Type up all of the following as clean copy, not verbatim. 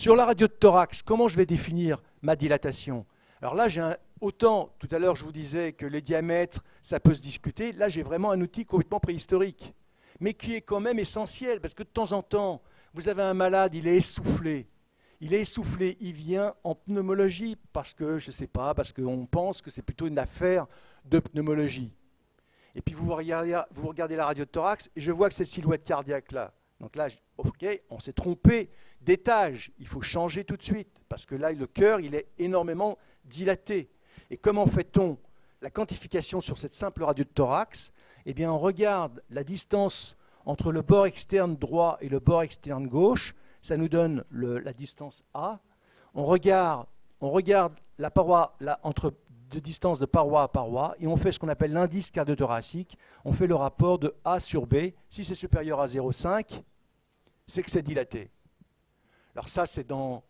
Sur la radio de thorax, comment je vais définir ma dilatation? Alors là, autant, tout à l'heure, je vous disais que les diamètres, ça peut se discuter. Là, j'ai vraiment un outil complètement préhistorique, mais qui est quand même essentiel, parce que de temps en temps, vous avez un malade, il est essoufflé. Il est essoufflé, il vient en pneumologie, parce que, je ne sais pas, parce qu'on pense que c'est plutôt une affaire de pneumologie. Et puis vous regardez la radio de thorax, et je vois que c'est silhouette cardiaque-là. Donc là, ok, on s'est trompé d'étage, il faut changer tout de suite, parce que là, le cœur, il est énormément dilaté. Et comment fait-on la quantification sur cette simple radio de thorax? Eh bien, on regarde la distance entre le bord externe droit et le bord externe gauche, ça nous donne la distance A. On regarde la paroi entre de distance de paroi à paroi, et on fait ce qu'on appelle l'indice cardiothoracique. On fait le rapport de A sur B. Si c'est supérieur à 0,5, c'est que c'est dilaté. Alors ça, c'est dans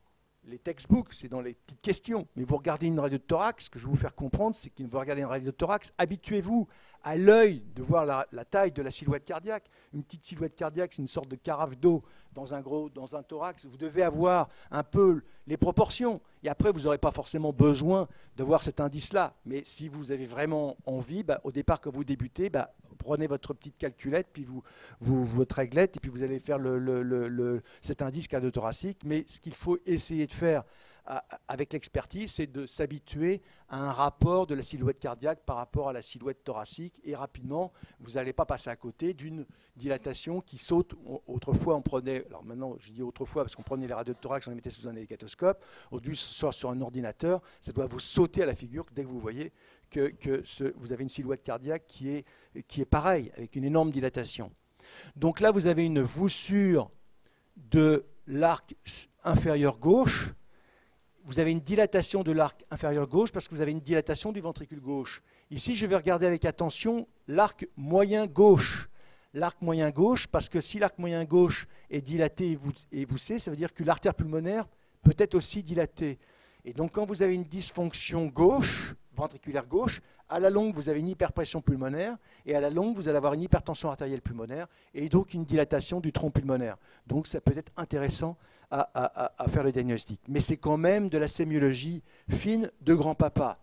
les textbooks, c'est dans les petites questions. Mais vous regardez une radio de thorax, ce que je vais vous faire comprendre, c'est que vous regardez une radio de thorax, habituez-vous à l'œil de voir la taille de la silhouette cardiaque. Une petite silhouette cardiaque, c'est une sorte de carafe d'eau dans un thorax. Vous devez avoir un peu les proportions. Et après, vous n'aurez pas forcément besoin de voir cet indice-là. Mais si vous avez vraiment envie, au départ, quand vous débutez, prenez votre petite calculette, puis votre réglette, et puis vous allez faire cet indice cardiothoracique. Mais ce qu'il faut essayer de faire avec l'expertise, c'est de s'habituer à un rapport de la silhouette cardiaque par rapport à la silhouette thoracique. Et rapidement, vous n'allez pas passer à côté d'une dilatation qui saute. Autrefois, on prenait, alors maintenant je dis autrefois parce qu'on prenait les radios de thorax, on les mettait sous un hélicatoscope. Aujourd'hui, soit sur un ordinateur, ça doit vous sauter à la figure dès que vous voyez que vous avez une silhouette cardiaque qui est pareille, avec une énorme dilatation. Donc là, vous avez une voussure de l'arc inférieur gauche. Vous avez une dilatation de l'arc inférieur gauche parce que vous avez une dilatation du ventricule gauche. Ici, je vais regarder avec attention l'arc moyen gauche. L'arc moyen gauche, parce que si l'arc moyen gauche est dilaté et voussé, ça veut dire que l'artère pulmonaire peut être aussi dilatée. Et donc, quand vous avez une dysfonction gauche, ventriculaire gauche, à la longue, vous avez une hyperpression pulmonaire, et à la longue, vous allez avoir une hypertension artérielle pulmonaire, et donc une dilatation du tronc pulmonaire. Donc, ça peut être intéressant à faire le diagnostic. Mais c'est quand même de la sémiologie fine de grand-papa.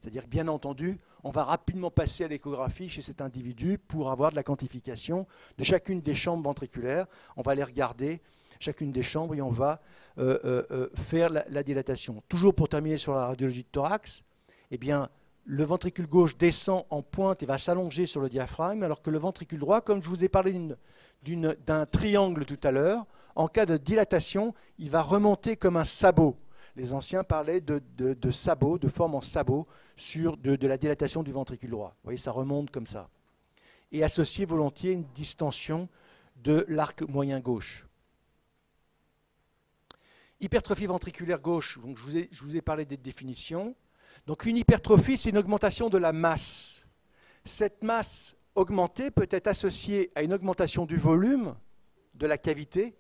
C'est-à-dire que, bien entendu, on va rapidement passer à l'échographie chez cet individu pour avoir de la quantification de chacune des chambres ventriculaires. On va les regarder, chacune des chambres, et on va faire la dilatation. Toujours pour terminer sur la radiologie de thorax, eh bien, le ventricule gauche descend en pointe et va s'allonger sur le diaphragme, alors que le ventricule droit, comme je vous ai parlé d'un triangle tout à l'heure, en cas de dilatation, il va remonter comme un sabot. Les anciens parlaient de sabot, de forme en sabot, sur de la dilatation du ventricule droit. Vous voyez, ça remonte comme ça. Et associer volontiers une distension de l'arc moyen gauche. Hypertrophie ventriculaire gauche, donc je vous ai parlé des définitions. Donc une hypertrophie, c'est une augmentation de la masse. Cette masse augmentée peut être associée à une augmentation du volume de la cavité,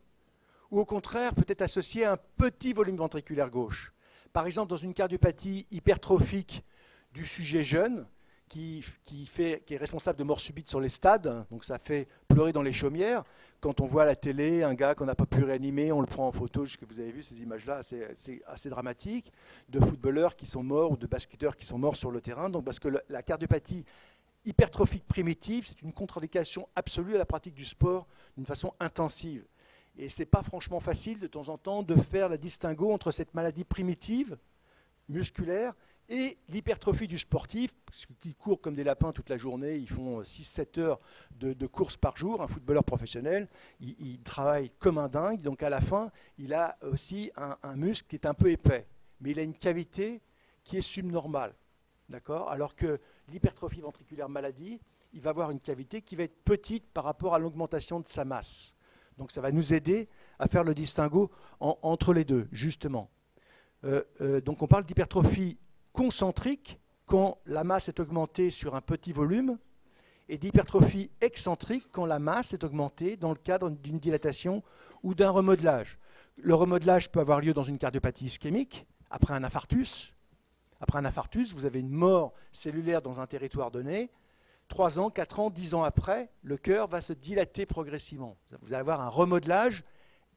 ou au contraire peut être associée à un petit volume ventriculaire gauche. Par exemple, dans une cardiopathie hypertrophique du sujet jeune, qui est responsable de mort subite sur les stades, donc ça fait pleurer dans les chaumières. Quand on voit à la télé un gars qu'on n'a pas pu réanimer, on le prend en photo, que vous avez vu ces images-là, c'est assez dramatique, de footballeurs qui sont morts ou de basketteurs qui sont morts sur le terrain. Donc parce que la cardiopathie hypertrophique primitive, c'est une contre-indication absolue à la pratique du sport d'une façon intensive. Et ce n'est pas franchement facile de temps en temps de faire la distinguo entre cette maladie primitive, musculaire, et l'hypertrophie du sportif, qui court comme des lapins toute la journée, ils font 6-7 heures de course par jour. Un footballeur professionnel, il travaille comme un dingue, donc à la fin, il a aussi un muscle qui est un peu épais, mais il a une cavité qui est subnormale, d'accord? Alors que l'hypertrophie ventriculaire maladie, il va avoir une cavité qui va être petite par rapport à l'augmentation de sa masse. Donc ça va nous aider à faire le distinguo entre les deux, justement. Donc on parle d'hypertrophie concentrique quand la masse est augmentée sur un petit volume et d'hypertrophie excentrique quand la masse est augmentée dans le cadre d'une dilatation ou d'un remodelage. Le remodelage peut avoir lieu dans une cardiopathie ischémique, après un infarctus. Après un infarctus, vous avez une mort cellulaire dans un territoire donné. 3 ans, 4 ans, 10 ans après, le cœur va se dilater progressivement. Vous allez avoir un remodelage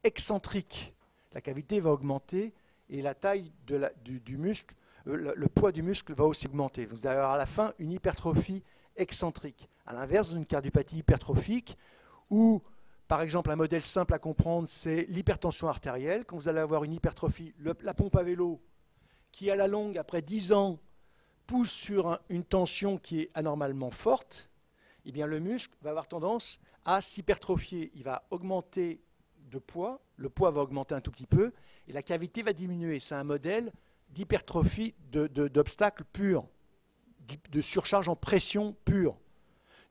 excentrique. la cavité va augmenter et la taille du muscle, le poids du muscle va aussi augmenter. Vous allez avoir à la fin une hypertrophie excentrique. À l'inverse d'une cardiopathie hypertrophique où, par exemple, un modèle simple à comprendre, c'est l'hypertension artérielle. Quand vous allez avoir une hypertrophie, la pompe à vélo, qui à la longue, après 10 ans, pousse sur une tension qui est anormalement forte, eh bien le muscle va avoir tendance à s'hypertrophier. Il va augmenter de poids, le poids va augmenter un tout petit peu, et la cavité va diminuer. C'est un modèle d'hypertrophie d'obstacle pur, de surcharge en pression pure.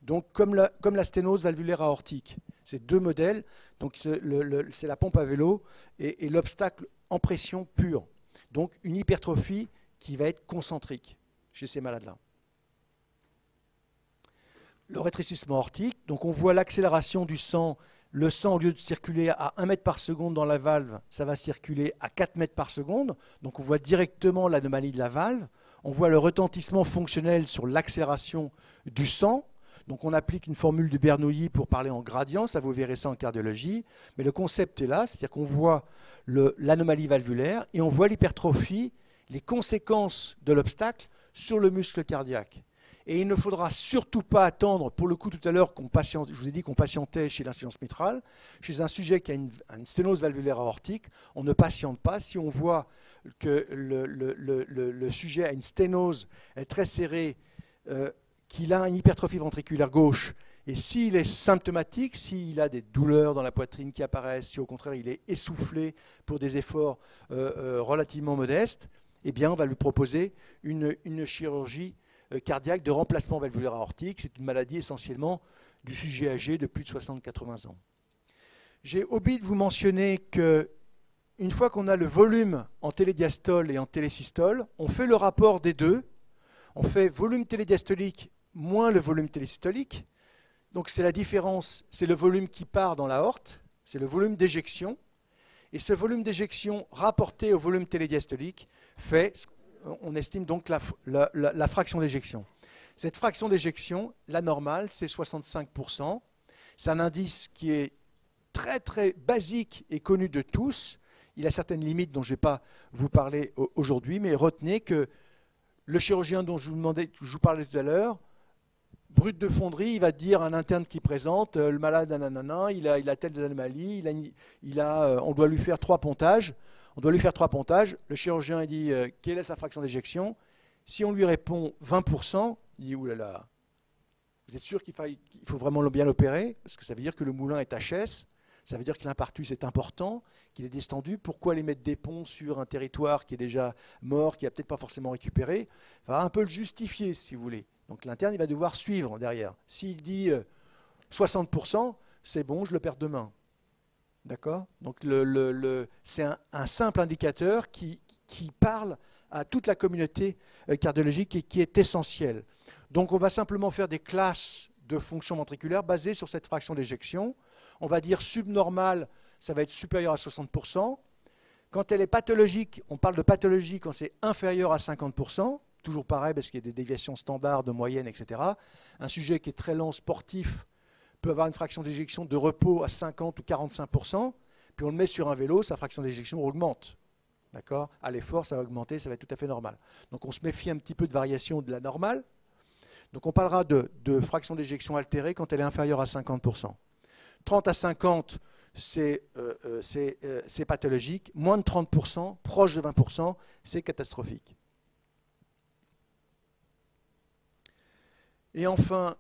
Donc comme la sténose valvulaire aortique. C'est deux modèles, donc c'est la pompe à vélo et l'obstacle en pression pure. Donc une hypertrophie qui va être concentrique chez ces malades-là. Le rétrécissement aortique, donc on voit l'accélération du sang. Le sang, au lieu de circuler à 1 mètre par seconde dans la valve, ça va circuler à 4 mètres par seconde. Donc on voit directement l'anomalie de la valve. On voit le retentissement fonctionnel sur l'accélération du sang. Donc on applique une formule de Bernoulli pour parler en gradient, ça vous verrez ça en cardiologie. Mais le concept est là, c'est-à-dire qu'on voit l'anomalie valvulaire et on voit l'hypertrophie, les conséquences de l'obstacle sur le muscle cardiaque. Et il ne faudra surtout pas attendre, pour le coup tout à l'heure, je vous ai dit qu'on patientait chez l'insuffisance mitrale, chez un sujet qui a une sténose valvulaire aortique, on ne patiente pas. Si on voit que le sujet a une sténose très serrée, qu'il a une hypertrophie ventriculaire gauche, et s'il est symptomatique, s'il a des douleurs dans la poitrine qui apparaissent, si au contraire il est essoufflé pour des efforts relativement modestes, eh bien on va lui proposer une chirurgie cardiaque de remplacement valvulaire aortique. C'est une maladie essentiellement du sujet âgé de plus de 60-80 ans. J'ai oublié de vous mentionner qu'une fois qu'on a le volume en télédiastole et en télésystole, on fait le rapport des deux. On fait volume télédiastolique moins le volume télésystolique. Donc c'est la différence, c'est le volume qui part dans l'aorte, c'est le volume d'éjection. Et ce volume d'éjection rapporté au volume télédiastolique fait, on estime donc la fraction d'éjection. Cette fraction d'éjection, la normale, c'est 65%. C'est un indice qui est très très basique et connu de tous. Il a certaines limites dont je ne vais pas vous parler aujourd'hui, mais retenez que le chirurgien dont je vous parlais tout à l'heure, brut de fonderie, il va dire à un interne qui présente, le malade, nanana, il a telle anomalie, on doit lui faire 3 pontages. On doit lui faire 3 pontages. Le chirurgien il dit quelle est sa fraction d'éjection. Si on lui répond 20%, il dit oulala, vous êtes sûr qu'il faut vraiment bien l'opérer? Parce que ça veut dire que le moulin est HS, ça veut dire que l'infarctus est important, qu'il est distendu. Pourquoi aller mettre des ponts sur un territoire qui est déjà mort, qui n'a peut-être pas forcément récupéré? Il va un peu le justifier, si vous voulez. Donc l'interne, il va devoir suivre derrière. S'il dit 60%, c'est bon, je le perds demain. D'accord? Donc c'est un simple indicateur qui parle à toute la communauté cardiologique et qui est essentiel. Donc on va simplement faire des classes de fonction ventriculaire basées sur cette fraction d'éjection. On va dire subnormale, ça va être supérieur à 60%. Quand elle est pathologique, on parle de pathologie quand c'est inférieur à 50%. Toujours pareil parce qu'il y a des déviations standards, de moyenne, etc. Un sujet qui est très lent, sportif, peut avoir une fraction d'éjection de repos à 50 ou 45%, puis on le met sur un vélo, sa fraction d'éjection augmente. D'accord? À l'effort, ça va augmenter, ça va être tout à fait normal. Donc on se méfie un petit peu de variation de la normale. Donc on parlera de fraction d'éjection altérée quand elle est inférieure à 50%. 30 à 50, c'est pathologique. Moins de 30%, proche de 20%, c'est catastrophique. Et enfin,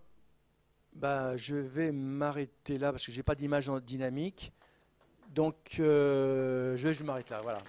je vais m'arrêter là parce que je n'ai pas d'image en dynamique. Donc, je m'arrête là. Voilà.